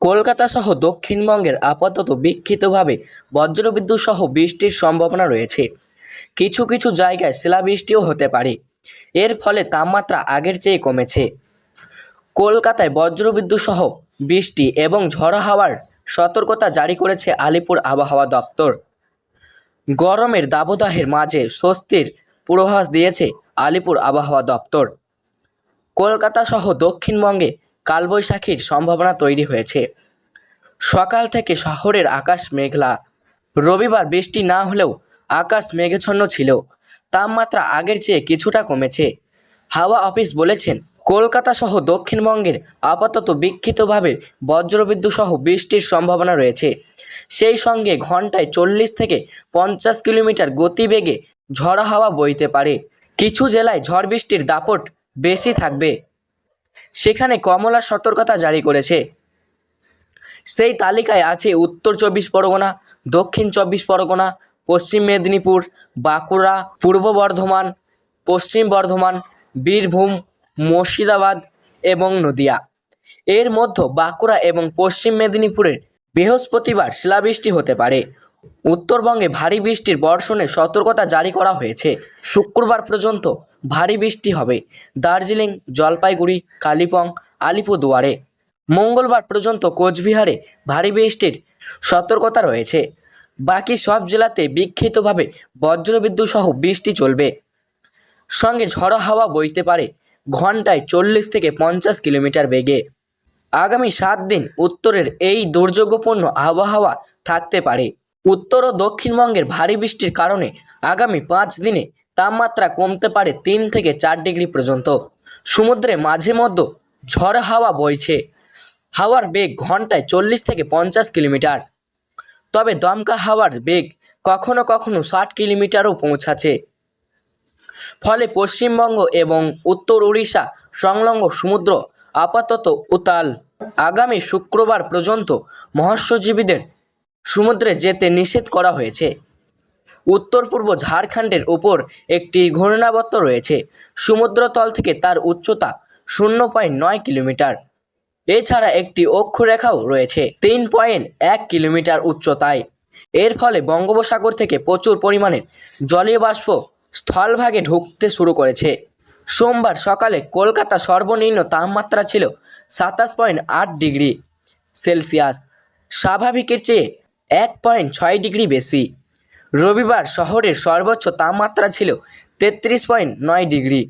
কলকাতা সহ দক্ষিণবঙ্গের আপাতত বিক্ষিপ্তভাবে বজ্রবিদ্যুৎ সহ বৃষ্টির সম্ভাবনা রয়েছে। কিছু কিছু জায়গায় শিলাবৃষ্টিও হতে পারে। এর ফলে তাপমাত্রা আগের চেয়ে কমেছে। কলকাতায় বজ্রবিদ্যুৎ সহ বৃষ্টি এবং ঝড়ো হাওয়ার সতর্কতা জারি করেছে আলিপুর আবহাওয়া দপ্তর। গরমের দাবদাহের মাঝে স্বস্তির পূর্বাভাস দিয়েছে আলিপুর আবহাওয়া দপ্তর। কলকাতা সহ দক্ষিণবঙ্গে কালবৈশাখীর সম্ভাবনা তৈরি হয়েছে। সকাল থেকে শহরের আকাশ মেঘলা। রবিবার বৃষ্টি না হলেও আকাশ মেঘাচ্ছন্ন ছিল। তাপমাত্রা আগের চেয়ে কিছুটা কমেছে। হাওয়া অফিস বলেছেন, কলকাতা সহ দক্ষিণবঙ্গের আপাতত বিক্ষিপ্তভাবে বজ্রবিদ্যুৎ সহ বৃষ্টির সম্ভাবনা রয়েছে। সেই সঙ্গে ঘন্টায় 40 থেকে 50 কিলোমিটার গতিবেগে ঝড়ো হাওয়া বইতে পারে। কিছু জেলায় ঝড় বৃষ্টির দাপট বেশি থাকবে, সেখানে কমলা সতর্কতা জারি করেছে। সেই তালিকায় আছে উত্তর 24 পরগনা, দক্ষিণ 24 পরগনা, পশ্চিম মেদিনীপুর, বাঁকুড়া, পূর্ব বর্ধমান, পশ্চিম বর্ধমান, বীরভূম, মুর্শিদাবাদ এবং নদিয়া। এর মধ্যে বাঁকুড়া এবং পশ্চিম মেদিনীপুরের বৃহস্পতিবার শিলাবৃষ্টি হতে পারে। উত্তরবঙ্গে ভারী বৃষ্টির বর্ষণের সতর্কতা জারি করা হয়েছে। শুক্রবার পর্যন্ত ভারী বৃষ্টি হবে দার্জিলিং, জলপাইগুড়ি, কালিম্পং, আলিপুরদুয়ারে। মঙ্গলবার পর্যন্ত কোচবিহারে ভারী বৃষ্টির সতর্কতা রয়েছে। বাকি সব জেলাতে বিক্ষিপ্তভাবে বজ্রবিদ্যুৎ সহ বৃষ্টি চলবে। সঙ্গে ঝড়ো হাওয়া বইতে পারে ঘন্টায় 40 থেকে 50 কিলোমিটার বেগে। আগামী 7 দিন উত্তরের এই দুর্যোগপূর্ণ আবহাওয়া থাকতে পারে। উত্তর ও দক্ষিণবঙ্গের ভারী বৃষ্টির কারণে আগামী 5 দিনে তাপমাত্রা কমতে পারে 3 থেকে 4 ডিগ্রি পর্যন্ত। সমুদ্রে মাঝে মধ্যে ঝড়ো হাওয়া বইছে। হাওয়ার বেগ ঘন্টায় 40 থেকে 50 কিলোমিটার। তবে দমকা হাওয়ার বেগ কখনো কখনো 60 কিলোমিটারও পৌঁছাচ্ছে। ফলে পশ্চিমবঙ্গ এবং উত্তর উড়িষ্যা সংলগ্ন সমুদ্র আপাতত উত্তাল। আগামী শুক্রবার পর্যন্ত মৎস্যজীবীদের সমুদ্রে যেতে নিষেধ করা হয়েছে। উত্তর পূর্ব ঝাড়খণ্ডের ওপর একটি ঘূর্ণাবর্ত রয়েছে। সমুদ্রতল থেকে তার উচ্চতা 0.9 কিলোমিটার। এছাড়া একটি অক্ষরেখাও রয়েছে 3.1 কিলোমিটার উচ্চতায়। এর ফলে বঙ্গোপসাগর থেকে প্রচুর পরিমাণে জলীয় বাষ্প স্থলভাগে ঢুকতে শুরু করেছে। সোমবার সকালে কলকাতা সর্বনিম্ন তাপমাত্রা ছিল 27.8 ডিগ্রি সেলসিয়াস, স্বাভাবিকের চেয়ে 1.6 ডিগ্রি বেশি। রবিবার শহরের সর্বোচ্চ তাপমাত্রা ছিল 33.9 ডিগ্রি।